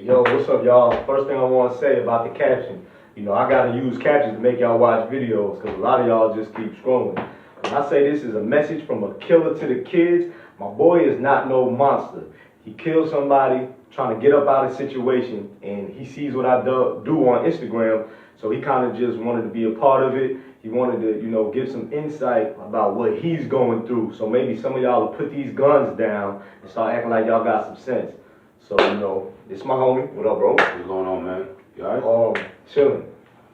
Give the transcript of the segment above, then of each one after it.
Yo, what's up, y'all? First thing I want to say about the caption. You know, I gotta use captions to make y'all watch videos because a lot of y'all just keep scrolling. When I say this is a message from a killer to the kids, my boy is not no monster. He killed somebody trying to get up out of the situation, and he sees what I do on Instagram, so he kind of just wanted to be a part of it. He wanted to, you know, give some insight about what he's going through. So maybe some of y'all will put these guns down and start acting like y'all got some sense. So, you know, this my homie. What up, bro? What's going on, man? You alright? Chilling.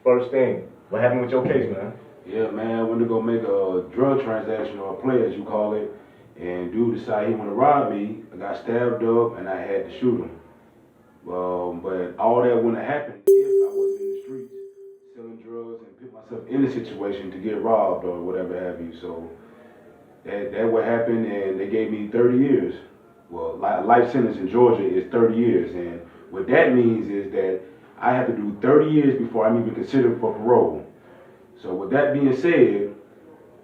First thing, what happened with your case, man? Yeah, man, I went to go make a drug transaction or a play, as you call it, and dude decided he wanted to rob me. I got stabbed up, and I had to shoot him. But all that wouldn't have happened if I wasn't in the streets selling drugs and put myself in a situation to get robbed or whatever have you. So that what happened, and they gave me 30 years. Well, life sentence in Georgia is 30 years, and what that means is that I have to do 30 years before I'm even considered for parole. So with that being said,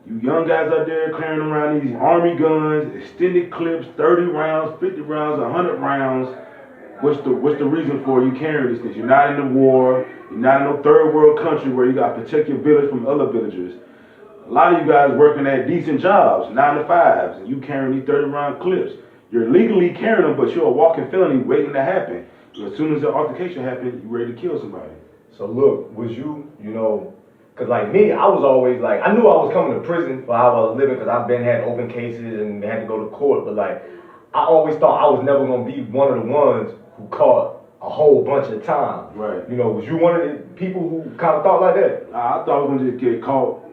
you young guys out there carrying around these army guns, extended clips, 30 rounds, 50 rounds, 100 rounds, what's the reason for you carrying these things? You're not in the war, you're not in no third world country where you got to protect your village from other villagers. A lot of you guys working at decent jobs, 9-to-5s, and you carrying these 30 round clips. You're legally carrying them, but you're a walking felony waiting to happen. So as soon as the altercation happens, you're ready to kill somebody. So look, was you know, because like me, I was always like, I knew I was coming to prison for how I was living because I've been had open cases and had to go to court, but like, I always thought I was never going to be one of the ones who caught a whole bunch of time. Right. You know, was you one of the people who kind of thought like that? I thought I was going to just get caught.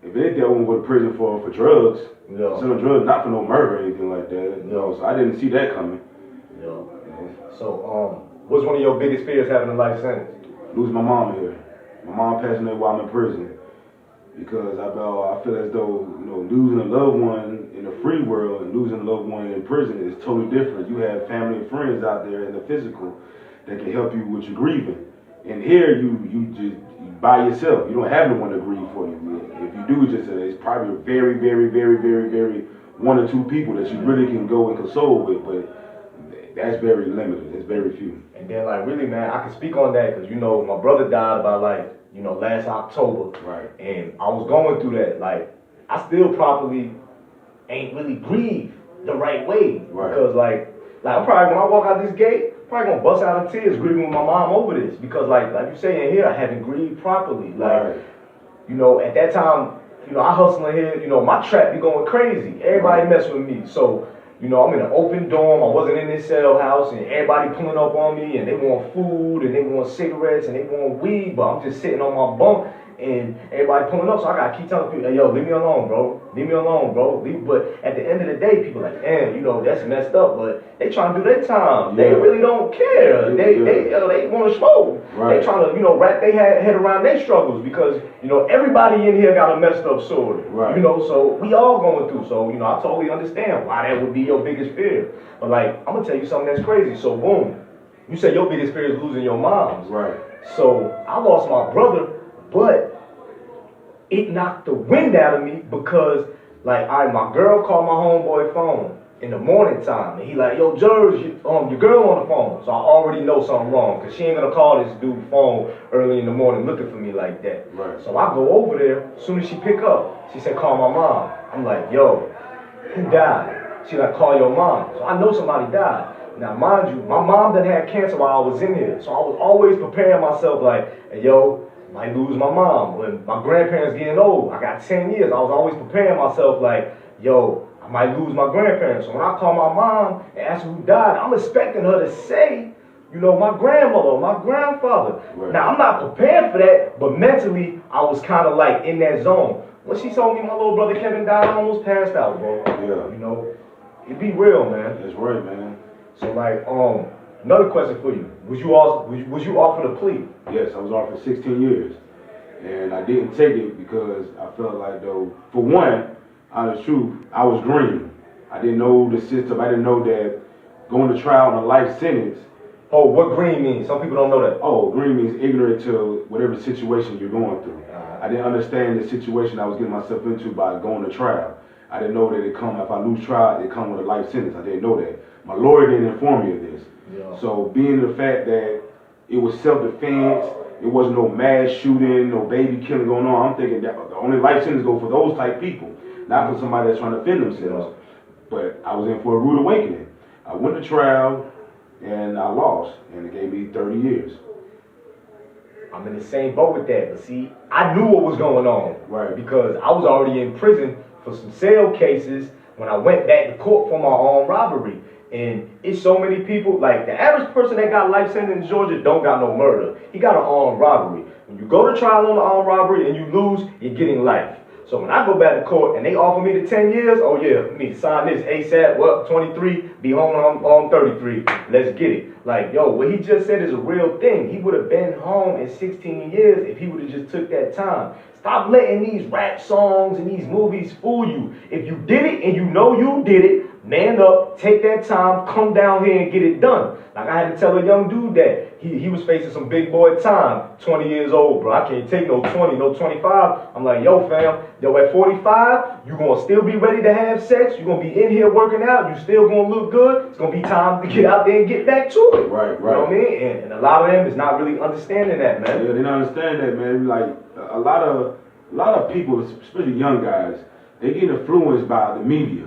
If anything, I wouldn't go to prison for drugs. Yeah. Selling drugs, not for no murder or anything like that. You know, so I didn't see that coming. Yeah. So, what's one of your biggest fears having a life sentence? Losing my mom here. My mom passed away while I'm in prison. Because I feel as though, you know, losing a loved one in the free world and losing a loved one in prison is totally different. You have family and friends out there in the physical that can help you with your grieving. And here, you just by yourself. You don't have no one to grieve for you. If you do, it's probably very, very, very, very, very one or two people that you really can go and console with, but that's very limited. It's very few. And then, like, really, man, I can speak on that because, you know, my brother died about, like, you know, last October. Right. And I was going through that. Like, I still probably ain't really grieved the right way. Right. Because, like I'm probably, when I walk out this gate, probably gonna bust out in tears grieving with my mom over this. Because, like you say in here, I haven't grieved properly. Like, right. You know, at that time, you know, I hustling here, you know, my trap be going crazy. Everybody mess with me. So, you know, I'm in an open dorm. I wasn't in this cell house, and everybody pulling up on me, and they want food, and they want cigarettes, and they want weed, but I'm just sitting on my bunk, and everybody pulling up, so I gotta keep telling people, hey, yo, leave me alone, bro. Leave me alone, bro. But at the end of the day, people like, damn, you know, that's messed up, but they trying to do their time. Yeah. They really don't care. They want to smoke. Right. They trying to, you know, wrap their head around their struggles because, you know, everybody in here got a messed up story. Right. You know, so we all going through. So, you know, I totally understand why that would be your biggest fear. But, like, I'm going to tell you something that's crazy. So, boom, you said your biggest fear is losing your moms. Right. So, I lost my brother, but it knocked the wind out of me because, like, my girl called my homeboy phone in the morning time, and he like, yo, Jers, your girl on the phone. So I already know something wrong, because she ain't gonna call this dude phone early in the morning looking for me like that. Right. So I go over there, as soon as she pick up, she said, call my mom. I'm like, yo, who died? She like, call your mom. So I know somebody died. Now, mind you, my mom done had cancer while I was in here, so I was always preparing myself like, hey, yo, might lose my mom. When my grandparents getting old, I got 10 years, I was always preparing myself like, yo, I might lose my grandparents. So when I call my mom and ask her who died, I'm expecting her to say, you know, my grandmother or my grandfather. Right. Now, I'm not prepared for that, but mentally, I was kind of like in that zone. When she told me my little brother Kevin died, I almost passed out, bro. Yeah. You know, it be real, man. That's right, man. So, like, another question for you. Was you offered a plea? Yes, I was offered 16 years. And I didn't take it because I felt like, though, for one, out of the truth, I was green. I didn't know the system. I didn't know that going to trial on a life sentence. Oh, what green means? Some people don't know that. Oh, green means ignorant to whatever situation you're going through. I didn't understand the situation I was getting myself into by going to trial. I didn't know that if I lose trial, it come with a life sentence. I didn't know that. My lawyer didn't inform me of this. Yeah. So being the fact that it was self-defense, it wasn't no mass shooting, no baby killing going on, I'm thinking that the only life sentence go for those type people, not for somebody that's trying to defend themselves. But I was in for a rude awakening. I went to trial and I lost, and it gave me 30 years. I'm in the same boat with that, but see, I knew what was going on. Right. Because I was already in prison for some sale cases when I went back to court for my armed robbery. And it's so many people, like the average person that got life sentence in Georgia don't got no murder. He got an armed robbery. When you go to trial on the armed robbery and you lose, you're getting life. So when I go back to court and they offer me the 10 years, oh yeah, I need to sign this ASAP, well, 23, be home on 33, let's get it. Like, yo, what he just said is a real thing. He would have been home in 16 years if he would have just took that time. Stop letting these rap songs and these movies fool you. If you did it and you know you did it, man up, take that time, come down here and get it done. Like I had to tell a young dude that he was facing some big boy time, 20 years old, bro. I can't take no 20, no 25. I'm like, yo, fam, yo, at 45, you gonna still be ready to have sex. You're gonna be in here working out. You still gonna look good. It's gonna be time to get out there and get back to it. Right. You know what I mean? And a lot of them is not really understanding that, man. Yeah, they don't understand that, man. Like a lot of people, especially young guys, they get influenced by the media.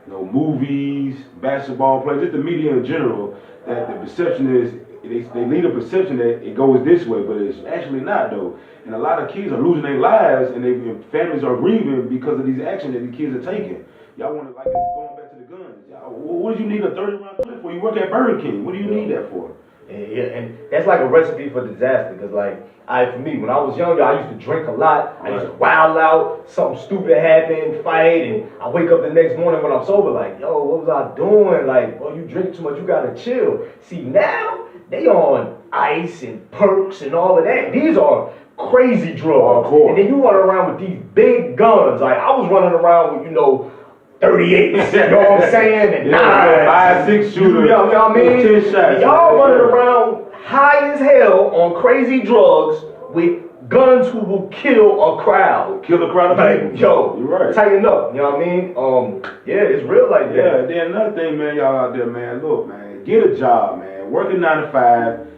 You know, movies, basketball players, just the media in general, that the perception is, they lead a perception that it goes this way, but it's actually not, though. And a lot of kids are losing their lives, and families are grieving because of these actions that the kids are taking. Y'all want to, like, going back to the guns. Y'all, what do you need a 30-round clip for? You work at Burger King. What do you need that for? Yeah, and that's like a recipe for disaster, because like, for me, when I was younger, I used to drink a lot. I used to wild out, something stupid happened, fight, and I wake up the next morning when I'm sober, like, yo, what was I doing? Like, well, you drink too much, you gotta chill. See, now, they on ice and perks and all of that. These are crazy drugs. And then you run around with these big guns. Like, I was running around with, 38, you know what I'm saying? And 5, 6 shooters. You know what I mean? 10 shots. Y'all running around high as hell on crazy drugs with guns who will kill a crowd. Kill a crowd of people. Yo, you're right. Tighten up, you know what I mean? Yeah, it's real like that. Yeah, then another thing, man, y'all out there, man, look, man, get a job, man. Working 9 to 5,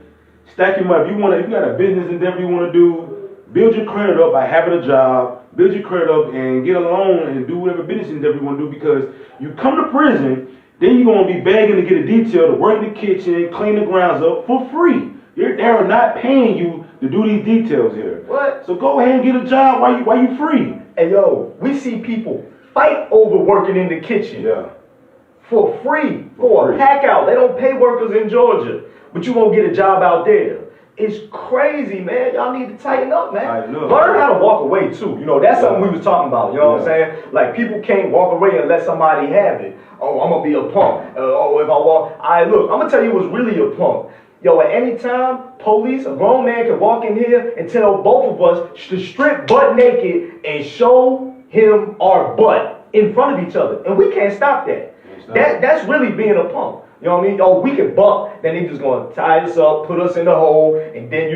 stack your money. If you got a business endeavor you want to do, build your credit up by having a job. Build your credit up and get a loan and do whatever business endeavor you want to do, because you come to prison, then you're going to be begging to get a detail to work in the kitchen, clean the grounds up for free. They're not paying you to do these details here. What? So go ahead and get a job while you free. Hey, yo, we see people fight over working in the kitchen. Yeah. For free, for a pack out. They don't pay workers in Georgia, but you won't get a job out there. It's crazy, man. Y'all need to tighten up, man. Learn how to walk away, too. That's something we was talking about. You know what I'm saying? Like, people can't walk away and let somebody have it. Oh, I'm going to be a punk. If I walk... look, I'm going to tell you what's really a punk. Yo, at any time, police, a grown man can walk in here and tell both of us to strip butt naked and show him our butt in front of each other. And we can't stop that. That's really being a punk. You know what I mean? Oh, we can bump. Then they just going to tie us up, put us in the hole, and then,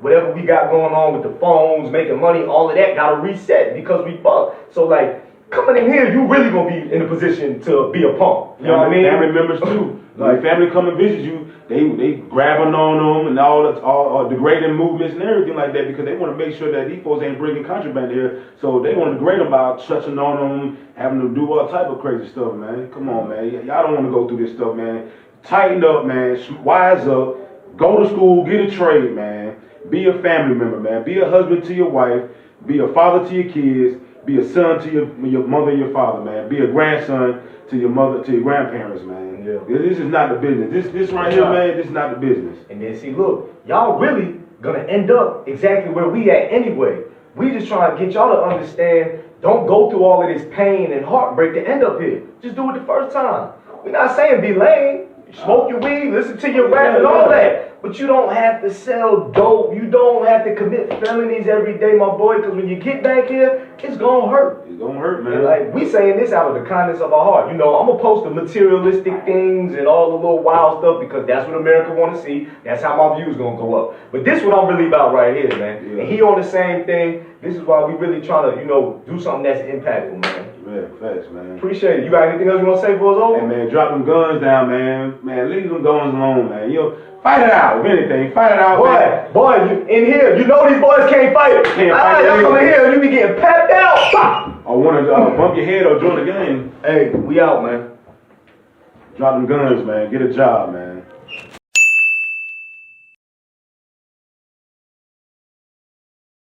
whatever we got going on with the phones, making money, all of that got to reset because we bump. So, like, coming in here, you really going to be in a position to be a punk. You know what I mean? Family members, too. Like, family come and visit you, they grabbing on them and all degrading movements and everything like that, because they want to make sure that these folks ain't bringing contraband here. So they want to degrade them by touching on them, having to do all type of crazy stuff, man. Come on, man. Y'all don't want to go through this stuff, man. Tighten up, man. Wise up. Go to school. Get a trade, man. Be a family member, man. Be a husband to your wife. Be a father to your kids. Be a son to your mother and your father, man. Be a grandson to your mother, to your grandparents, man. Yeah. This is not the business. This right here, man, this is not the business. And then see, look, y'all really gonna end up exactly where we at anyway. We just trying to get y'all to understand, don't go through all of this pain and heartbreak to end up here. Just do it the first time. We're not saying be lame. Smoke your weed, listen to your rap and all that. But you don't have to sell dope. You don't have to commit felonies every day, my boy, because when you get back here, it's going to hurt. It's going to hurt, man. And like, we saying this out of the kindness of our heart. I'm going to post the materialistic things and all the little wild stuff because that's what America want to see. That's how my views going to go up. But this is what I'm really about right here, man. Yeah. And he on the same thing. This is why we really trying to, do something that's impactful, man. Yeah, facts, man. Appreciate it. You got anything else you want to say for us over? Hey, man, drop them guns down, man. Man, leave them guns alone, man. Fight it out, if anything. Fight it out, man. Boy, you in here, you know these boys can't fight. Y'all come in here, you be getting packed out. I want to bump your head or join the game. Hey, we out, man. Drop them guns, man. Get a job, man.